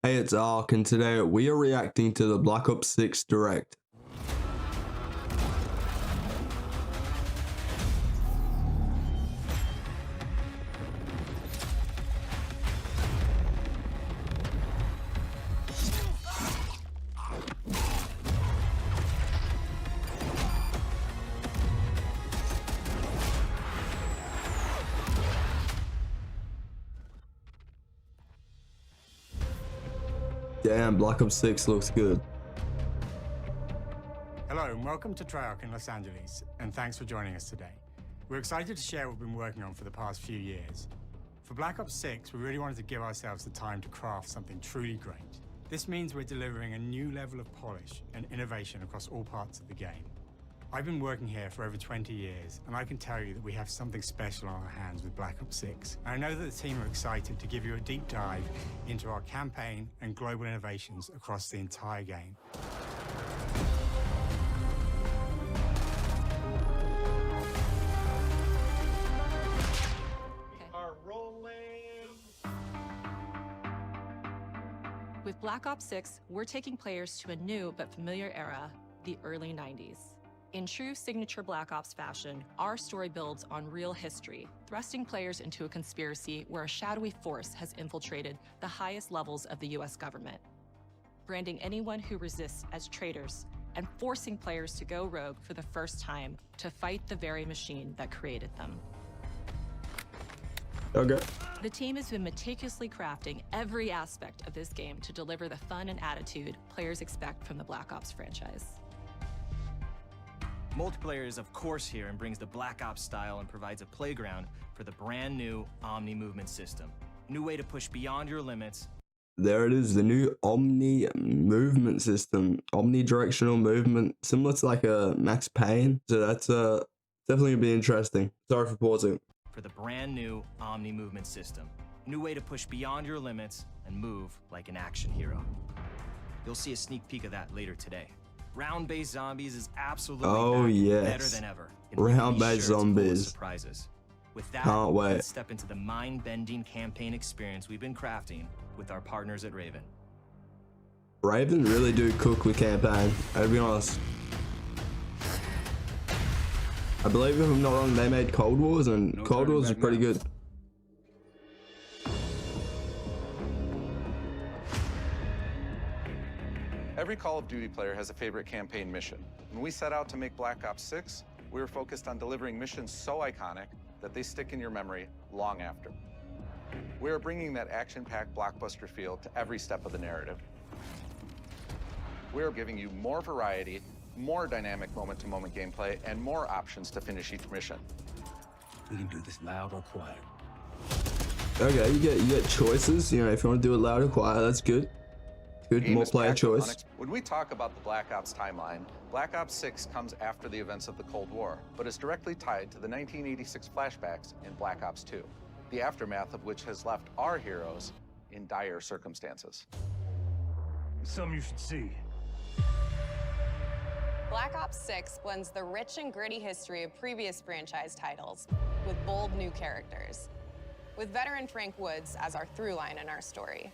Hey, it's Ark, and today we are reacting to the Black Ops 6 Direct. Damn, Black Ops 6 looks good. Hello and welcome to Treyarch in Los Angeles, and thanks for joining us today. We're excited to share what we've been working on for the past few years. For Black Ops 6, we really wanted to give ourselves the time to craft something truly great. This means we're delivering a new level of polish and innovation across all parts of the game. I've been working here for over 20 years, and I can tell you that we have something special on our hands with Black Ops 6. And I know that the team are excited to give you a deep dive into our campaign and global innovations across the entire game. With Black Ops 6, we're taking players to a new but familiar era, the early 90s. In true signature Black Ops fashion, our story builds on real history, thrusting players into a conspiracy where a shadowy force has infiltrated the highest levels of the US government, branding anyone who resists as traitors and forcing players to go rogue for the first time to fight the very machine that created them. Okay. The team has been meticulously crafting every aspect of this game to deliver the fun and attitude players expect from the Black Ops franchise. Multiplayer is of course here and brings the Black Ops style and provides a playground for the brand new Omni movement system. New way to push beyond your limits. There it is, the new Omni movement system. Omnidirectional movement, similar to like a Max Payne. So that's definitely gonna be interesting. Sorry for pausing. For the brand new Omni movement system. New way to push beyond your limits and move like an action hero. You'll see a sneak peek of that later today. Round-based zombies is absolutely better than ever. Round-based zombies. Surprises. With that, Can't wait. Let's step into the mind-bending campaign experience we've been crafting with our partners at Raven. Raven really do cook with campaign, I'll be honest. I believe, if I'm not wrong, they made Cold Wars, and Cold Wars is pretty good. Every Call of Duty player has a favorite campaign mission. When we set out to make Black Ops 6, we were focused on delivering missions so iconic that they stick in your memory long after. We are bringing that action-packed blockbuster feel to every step of the narrative. We are giving you more variety, more dynamic moment-to-moment gameplay, and more options to finish each mission. We can do this loud or quiet. Okay, you get choices. You know, if you want to do it loud or quiet, that's good. Good, more player choice. When we talk about the Black Ops timeline, Black Ops 6 comes after the events of the Cold War, but is directly tied to the 1986 flashbacks in Black Ops 2, the aftermath of which has left our heroes in dire circumstances. Something you should see. Black Ops 6 blends the rich and gritty history of previous franchise titles with bold new characters, with veteran Frank Woods as our through line in our story.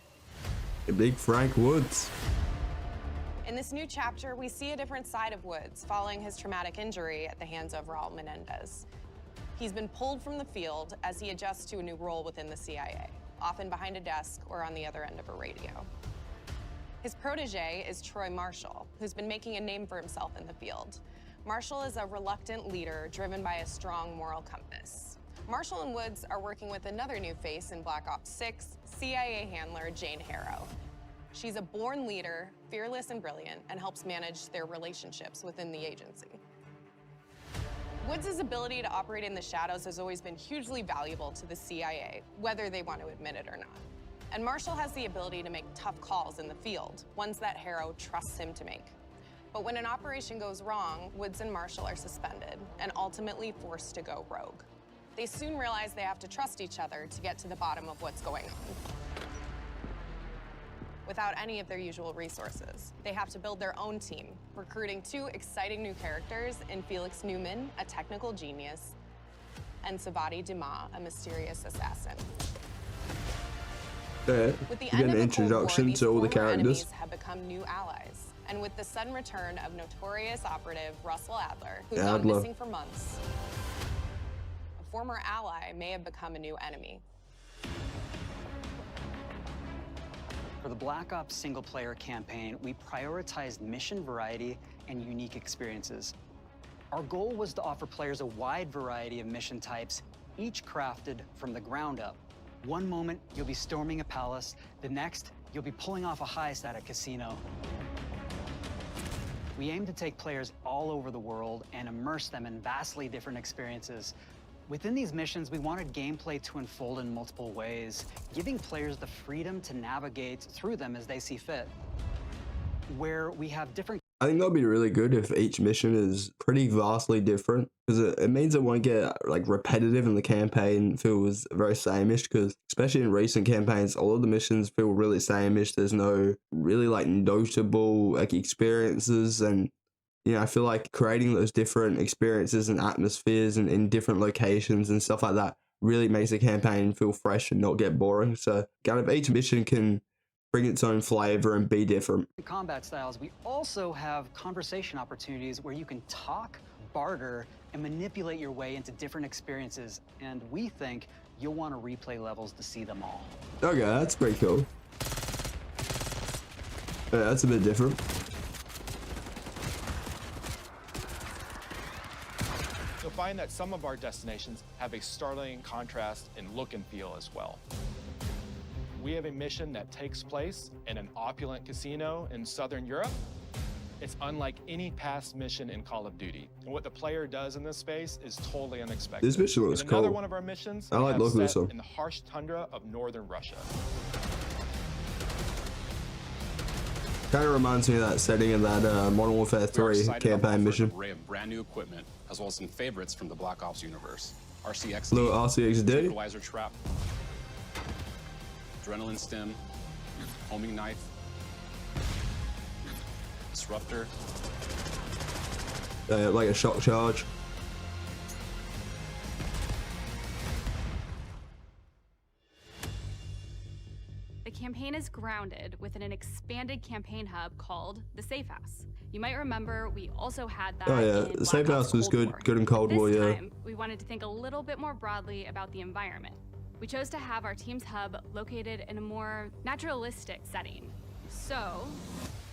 A big Frank Woods. In this new chapter, we see a different side of Woods following his traumatic injury at the hands of Raul Menendez. He's been pulled from the field as he adjusts to a new role within the CIA, often behind a desk or on the other end of a radio. His protege is Troy Marshall, who's been making a name for himself in the field. Marshall is a reluctant leader driven by a strong moral compass. Marshall and Woods are working with another new face in Black Ops 6, CIA handler Jane Harrow. She's a born leader, fearless and brilliant, and helps manage their relationships within the agency. Woods' ability to operate in the shadows has always been hugely valuable to the CIA, whether they want to admit it or not. And Marshall has the ability to make tough calls in the field, ones that Harrow trusts him to make. But when an operation goes wrong, Woods and Marshall are suspended and ultimately forced to go rogue. They soon realize they have to trust each other to get to the bottom of what's going on. Without any of their usual resources, they have to build their own team, recruiting two exciting new characters in Felix Newman, a technical genius, and Savati Dima, a mysterious assassin. Yeah, With the you end get an of the Cold War, introduction these to all the former enemies characters. have become new allies. And with the sudden return of notorious operative Russell Adler, who's gone Adler. missing for months, a former ally may have become a new enemy. For the Black Ops single-player campaign, we prioritized mission variety and unique experiences. Our goal was to offer players a wide variety of mission types, each crafted from the ground up. One moment, you'll be storming a palace. The next, you'll be pulling off a heist at a casino. We aim to take players all over the world and immerse them in vastly different experiences. Within these missions, we wanted gameplay to unfold in multiple ways, giving players the freedom to navigate through them as they see fit. Where we have different I think that'd be really good if each mission is pretty vastly different, because it means it won't get like repetitive and the campaign feels very sameish, because especially in recent campaigns, all of the missions feel really sameish. There's no really like notable like experiences, and you know, I feel like creating those different experiences and atmospheres and in different locations and stuff like that really makes the campaign feel fresh and not get boring. So kind of each mission can bring its own flavor and be different. combat styles. We also have conversation opportunities where you can talk, barter, and manipulate your way into different experiences. And we think you'll want to replay levels to see them all. Okay, that's pretty cool. Yeah, that's a bit different. You'll find that some of our destinations have a startling contrast in look and feel as well. We have a mission that takes place in an opulent casino in Southern Europe. It's unlike any past mission in Call of Duty. And what the player does in this space is totally unexpected. This mission looks In another cool. one of our missions, I we like have looking at set this one. in the harsh tundra of northern Russia. Kind of reminds me of that setting in that Modern Warfare We are 3 excited to campaign offer mission. an array of brand new equipment, as well as some favorites from the Black Ops universe. RCXD, Little RCXD. Tranquilizer Trap, Adrenaline Stem, Homing Knife, Disruptor, Like a shock charge. The campaign is grounded within an expanded campaign hub called the Safe House. You might remember we also had that. Oh yeah, in the Safe Black Ops House was Cold good, War. good in Cold This War, yeah. time, we wanted to think a little bit more broadly about the environment. We chose to have our team's hub located in a more naturalistic setting. So,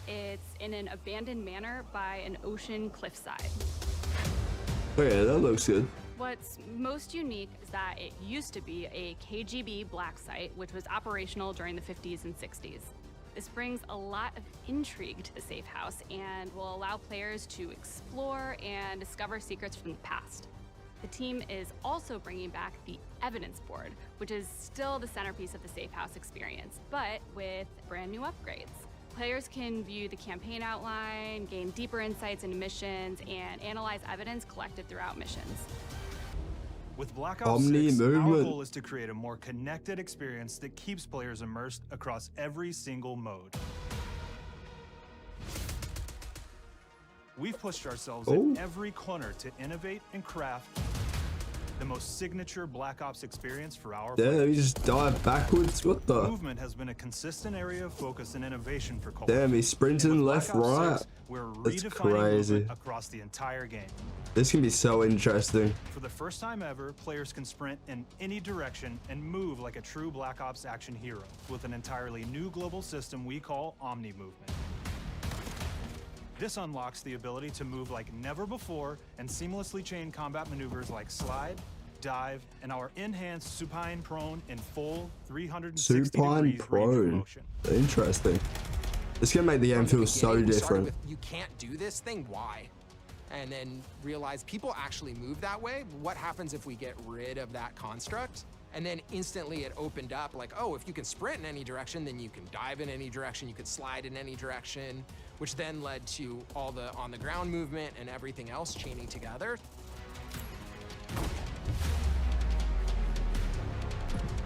it's in an abandoned manor by an ocean cliffside. Okay, that looks good. What's most unique is that it used to be a KGB black site, which was operational during the 50s and 60s. This brings a lot of intrigue to the Safe House and will allow players to explore and discover secrets from the past. The team is also bringing back the evidence board, which is still the centerpiece of the Safe House experience, but with brand new upgrades. Players can view the campaign outline, gain deeper insights into missions, and analyze evidence collected throughout missions. With Black Ops Omni 6, our movement. goal is to create a more connected experience that keeps players immersed across every single mode. We've pushed ourselves in every corner to innovate and craft the most signature Black Ops experience for our Yeah, players. you just dive backwards. What the? Movement has been a consistent area of focus and innovation for Call of Damn, he's Duty. sprinting And with left, Black Ops right. 6, we're That's redefining crazy. movement across the entire game. This can be so interesting. For the first time ever, players can sprint in any direction and move like a true Black Ops action hero with an entirely new global system we call Omni Movement. This unlocks the ability to move like never before and seamlessly chain combat maneuvers like slide, dive, and our enhanced supine prone in full 360 Supine degrees range of prone. motion. Interesting. It's gonna make the game feel so beginning, we started different. with, you can't do this thing, why? And then realize people actually move that way. What happens if we get rid of that construct? And then instantly it opened up like, oh, if you can sprint in any direction, then you can dive in any direction, you could slide in any direction, which then led to all the on the ground movement and everything else chaining together.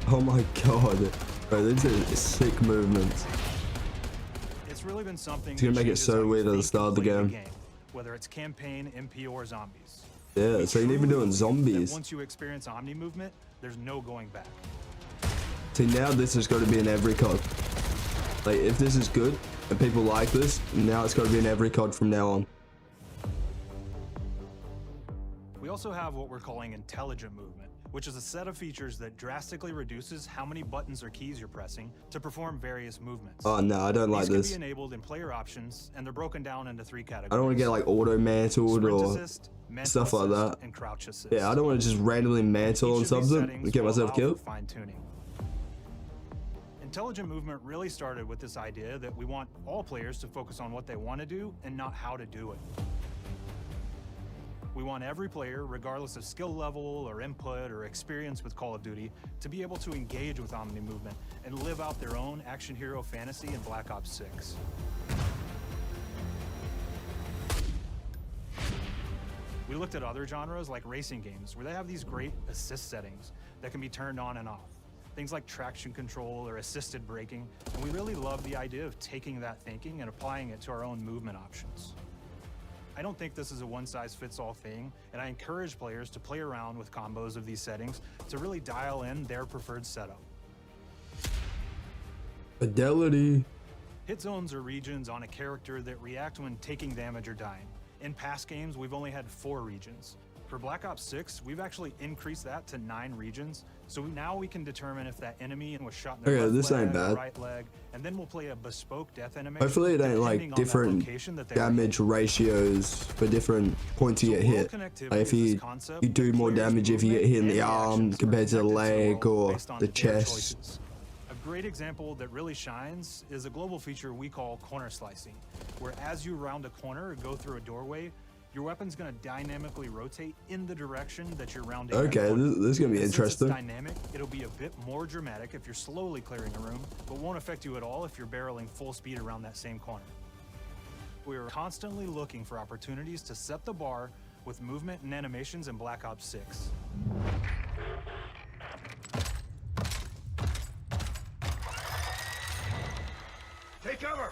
Oh my god. Bro, these are sick movements. It's really been something It's gonna that make it changes so how you weird at the think start of the and play game. whether it's campaign, MP, or zombies. Yeah, so you're even doing That zombies. once you experience Omni movement, there's no going back. See, now this has got to be in every COD. Like, if this is good and people like this, now it's got to be in every COD from now on. We also have what we're calling intelligent movement, which is a set of features that drastically reduces how many buttons or keys you're pressing to perform various movements. Oh no, I don't like These this. can be enabled in player options, and they're broken down into 3 categories. I don't want to get like auto mantled or assist, mental stuff like assist, that. and crouch assist. Yeah, I don't want to just randomly mantle on Each of these something settings and get will myself allow killed. for fine-tuning. Intelligent movement really started with this idea that we want all players to focus on what they want to do and not how to do it. We want every player, regardless of skill level or input or experience with Call of Duty, to be able to engage with Omni movement and live out their own action hero fantasy in Black Ops 6. We looked at other genres like racing games, where they have these great assist settings that can be turned on and off. Things like traction control or assisted braking, and we really love the idea of taking that thinking and applying it to our own movement options. I don't think this is a one-size-fits-all thing, and I encourage players to play around with combos of these settings to really dial in their preferred setup. Fidelity. Hit zones are regions on a character that react when taking damage or dying. In past games, we've only had 4 regions. For Black Ops 6, we've actually increased that to 9 regions, so now we can determine if that enemy was shot in the Okay, left this leg, ain't bad. right leg, and then we'll play a bespoke death animation. Hopefully it ain't depending like on that different location that they were damage ratios for different points you get hit. Like if you do more damage if you get hit in the arm compared to the leg or the chest. A great example that really shines is a global feature we call corner slicing, where as you round a corner or go through a doorway, your weapon's going to dynamically rotate in the direction that you're rounding. Okay, this is going to be interesting. Since it's dynamic, it'll be a bit more dramatic if you're slowly clearing a room, but won't affect you at all if you're barreling full speed around that same corner. We're constantly looking for opportunities to set the bar with movement and animations in Black Ops 6. Take cover!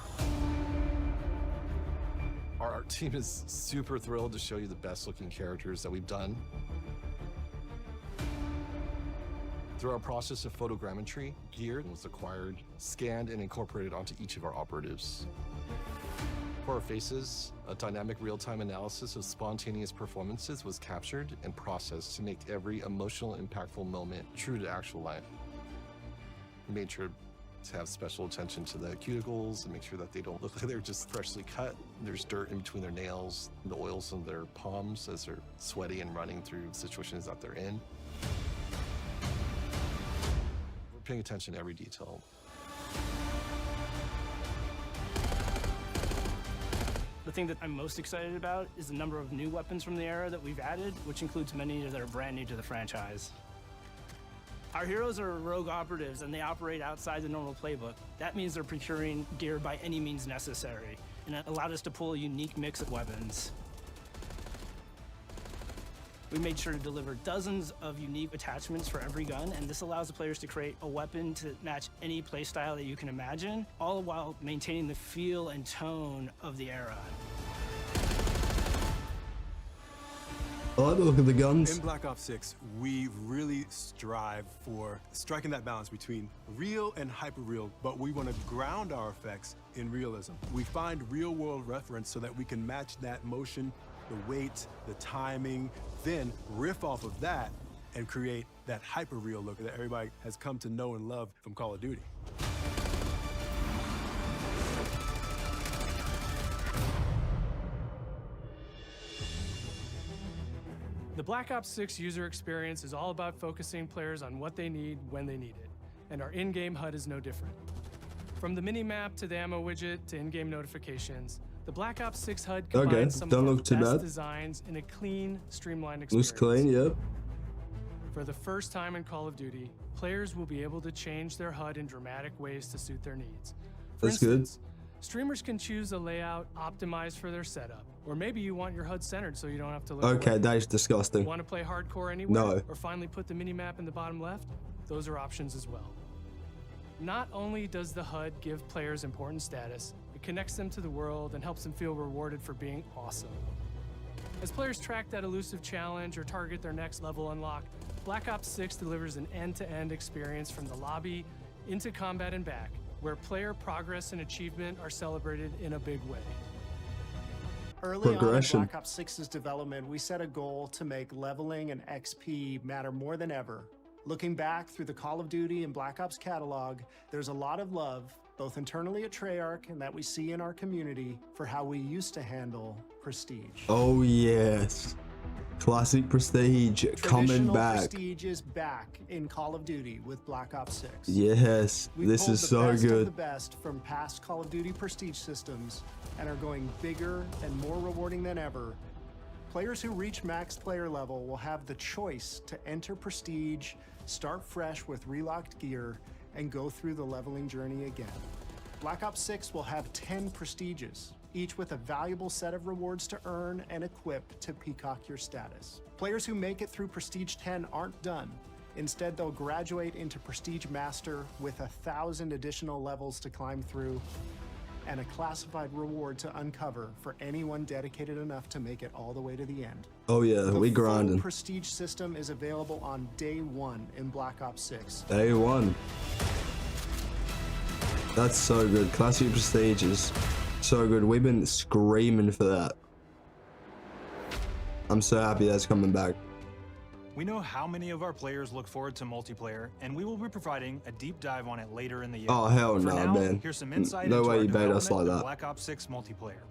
Our art team is super thrilled to show you the best looking characters that we've done. Through our process of photogrammetry, gear was acquired, scanned, and incorporated onto each of our operatives. For our faces, a dynamic real-time analysis of spontaneous performances was captured and processed to make every emotional, impactful moment true to actual life. We made sure to have special attention to the cuticles and make sure that they don't look like they're just freshly cut. There's dirt in between their nails, the oils on their palms as they're sweaty and running through situations that they're in. We're paying attention to every detail. The thing that I'm most excited about is the number of new weapons from the era that we've added, which includes many that are brand new to the franchise. Our heroes are rogue operatives, and they operate outside the normal playbook. That means they're procuring gear by any means necessary, and it allowed us to pull a unique mix of weapons. We made sure to deliver dozens of unique attachments for every gun, and this allows the players to create a weapon to match any playstyle that you can imagine, all while maintaining the feel and tone of the era. I like the look of the guns. In Black Ops 6, we really strive for striking that balance between real and hyper-real, but we want to ground our effects in realism. We find real-world reference so that we can match that motion, the weight, the timing, then riff off of that and create that hyper-real look that everybody has come to know and love from Call of Duty. The Black Ops 6 user experience is all about focusing players on what they need when they need it, and our in-game HUD is no different. From the mini-map to the ammo widget to in-game notifications, the Black Ops 6 HUD combines some of our best designs in a clean, streamlined experience. Looks clean, yep. For the first time in Call of Duty, players will be able to change their HUD in dramatic ways to suit their needs. For That's good. instance, streamers can choose a layout optimized for their setup. Or maybe you want your HUD centered so you don't have to look Okay, away. that is disgusting. Want to play hardcore anywhere? No. Or finally put the minimap in the bottom left? Those are options as well. Not only does the HUD give players important status, it connects them to the world and helps them feel rewarded for being awesome. As players track that elusive challenge or target their next level unlock, Black Ops 6 delivers an end-to-end experience from the lobby into combat and back, where player progress and achievement are celebrated in a big way. Early on in Black Ops 6's development, we set a goal to make leveling and XP matter more than ever. Looking back through the Call of Duty and Black Ops catalog, there's a lot of love, both internally at Treyarch and that we see in our community, for how we used to handle Prestige. Oh yes. Classic Prestige coming back. Prestige is back in Call of Duty with Black Ops 6. Yes, this is so Of good. the best from past Call of Duty Prestige systems and are going bigger and more rewarding than ever. Players who reach max player level will have the choice to enter Prestige, start fresh with relocked gear, and go through the leveling journey again. Black Ops 6 will have 10 Prestiges, each with a valuable set of rewards to earn and equip to peacock your status. Players who make it through Prestige 10 aren't done. Instead, they'll graduate into Prestige Master with 1,000 additional levels to climb through and a classified reward to uncover for anyone dedicated enough to make it all the way to the end. Oh yeah, we The grinding. full Prestige system is available on day 1 in Black Ops 6. Day one. That's so good. Classic Prestige is so good. We've been screaming for that. I'm so happy that's coming back. We know how many of our players look forward to multiplayer, and we will be providing a deep dive on it later in the year. Oh hell For no, now, man. Here's some insight No into way our you bait us development like of that. Black Ops 6 multiplayer.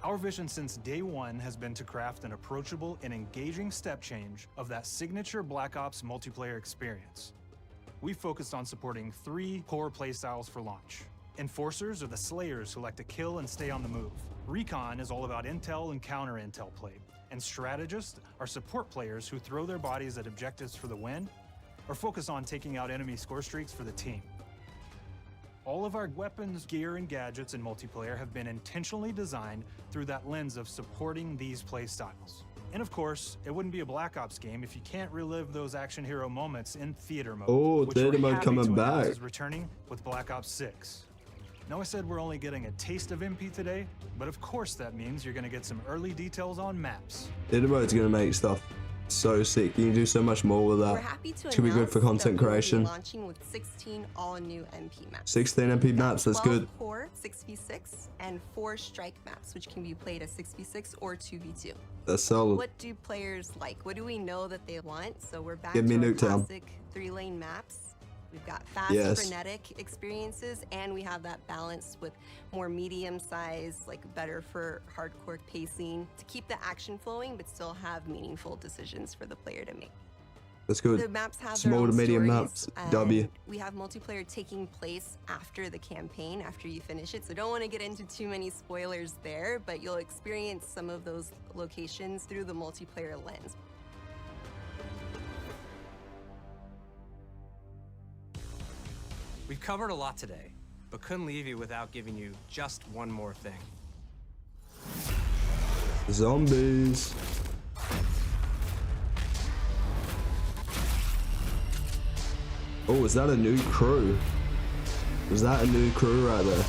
Our vision since day one has been to craft an approachable and engaging step change of that signature Black Ops multiplayer experience. We focused on supporting 3 core playstyles for launch. Enforcers are the slayers who like to kill and stay on the move. Recon is all about intel and counter-intel play. And strategists are support players who throw their bodies at objectives for the win or focus on taking out enemy score streaks for the team. All of our weapons, gear, and gadgets in multiplayer have been intentionally designed through that lens of supporting these play styles. And of course, it wouldn't be a Black Ops game if you can't relive those action hero moments in theater mode. Oh, which theater we're mode happy coming to announce back. is returning with Black Ops 6. Now I said we're only getting a taste of MP today, but of course that means you're gonna get some early details on maps. Theater mode's gonna make stuff so sick. You can do so much more with that. We're happy to It's gonna be good for announce content that we'll be creation. launching with 16 all-new MP maps. 16 MP maps, that's 12 good. core 6v6 and 4 strike maps, which can be played as 6v6 or 2v2. That's solid. What do players like? What do we know that they want? So we're back Give me to our Nuketown. classic 3-lane maps. We've got fast, Yes. frenetic experiences, and we have that balance with more medium size, like better for hardcore pacing to keep the action flowing, but still have meaningful decisions for the player to make. That's good. The maps have Small their to own medium stories, maps. and W. We have multiplayer taking place after the campaign, after you finish it. So don't want to get into too many spoilers there, but you'll experience some of those locations through the multiplayer lens. We've covered a lot today, but couldn't leave you without giving you just one more thing. Zombies. Oh, is that a new crew? Was that a new crew right there?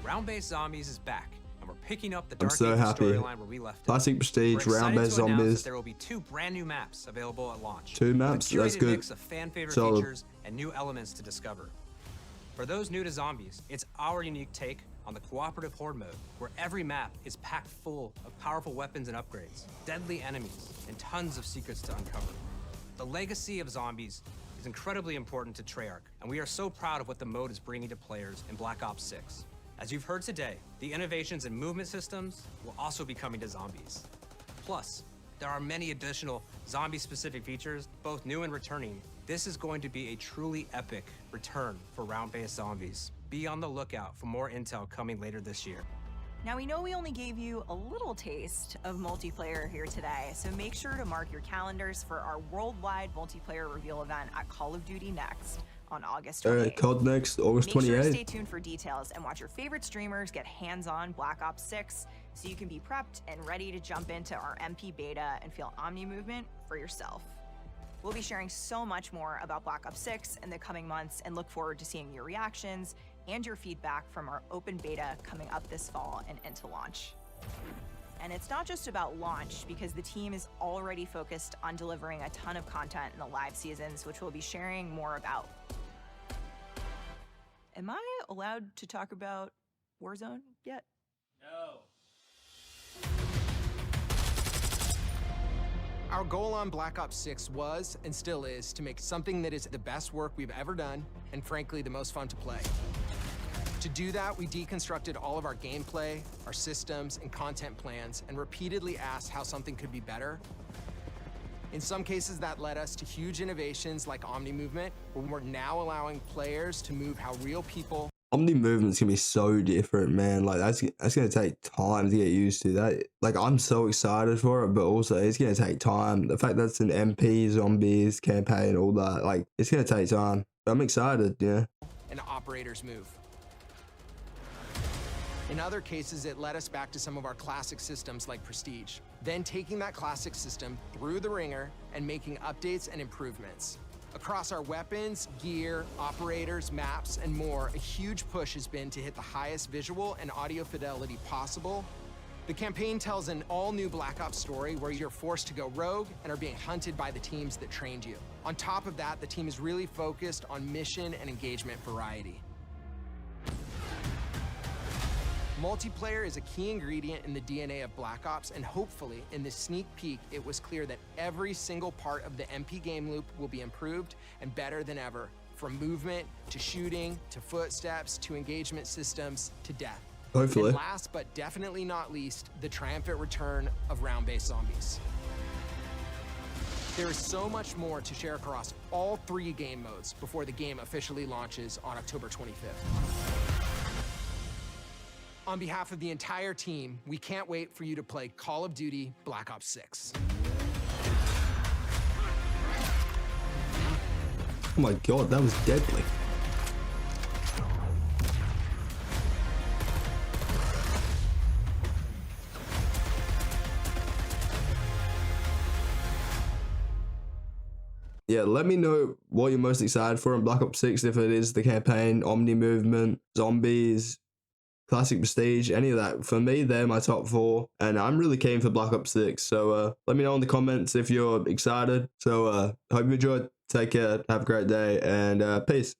Round-based Zombies is back, and we're picking up the I'm Dark so Ages happy. storyline where we left it. Classic Prestige, We're excited round-based to announce zombies. that there will be 2 brand new maps available at launch. 2 maps, with a that's curated good. mix of fan-favorite Solid. features and new elements to discover. For those new to Zombies, it's our unique take on the cooperative horde mode, where every map is packed full of powerful weapons and upgrades, deadly enemies, and tons of secrets to uncover. The legacy of Zombies is incredibly important to Treyarch, and we are so proud of what the mode is bringing to players in Black Ops 6. As you've heard today, the innovations in movement systems will also be coming to Zombies. Plus, there are many additional zombie-specific features, both new and returning. This is going to be a truly epic return for round-based Zombies. Be on the lookout for more intel coming later this year. Now, we know we only gave you a little taste of multiplayer here today, so make sure to mark your calendars for our worldwide multiplayer reveal event at Call of Duty Next on August 28th. COD Next, August Make sure to 28th. stay tuned for details and watch your favorite streamers get hands-on Black Ops 6 so you can be prepped and ready to jump into our MP beta and feel Omni movement for yourself. We'll be sharing so much more about Black Ops 6 in the coming months and look forward to seeing your reactions and your feedback from our open beta coming up this fall and into launch. And it's not just about launch, because the team is already focused on delivering a ton of content in the live seasons, which we'll be sharing more about. Am I allowed to talk about Warzone yet? No. Our goal on Black Ops 6 was, and still is, to make something that is the best work we've ever done, and frankly, the most fun to play. To do that, we deconstructed all of our gameplay, our systems, and content plans, and repeatedly asked how something could be better. In some cases, that led us to huge innovations like Omni Movement, where we're now allowing players to move how real people. Omni movement's gonna be so different, man. Like that's gonna take time to get used to. That, like, I'm so excited for it, but also it's gonna take time. The fact that's an MP zombies campaign, all that, like, it's gonna take time. But I'm excited, yeah. And operators move. In other cases, it led us back to some of our classic systems like Prestige, then taking that classic system through the ringer and making updates and improvements. Across our weapons, gear, operators, maps, and more, a huge push has been to hit the highest visual and audio fidelity possible. The campaign tells an all-new Black Ops story where you're forced to go rogue and are being hunted by the teams that trained you. On top of that, the team is really focused on mission and engagement variety. Multiplayer is a key ingredient in the DNA of Black Ops, and hopefully, in this sneak peek, it was clear that every single part of the MP game loop will be improved and better than ever, from movement, to shooting, to footsteps, to engagement systems, to death. Hopefully. And last but definitely not least, the triumphant return of round-based zombies. There is so much more to share across all 3 game modes before the game officially launches on October 25th. On behalf of the entire team, we can't wait for you to play Call of Duty Black Ops 6. Oh my god, that was deadly. Yeah, let me know what you're most excited for in Black Ops 6, if it is the campaign, Omni Movement, zombies, Classic Prestige, any of that. For me, they're my top 4, and I'm really keen for Black Ops 6. So let me know in the comments if you're excited. So hope you enjoyed. Take care, have a great day, and peace.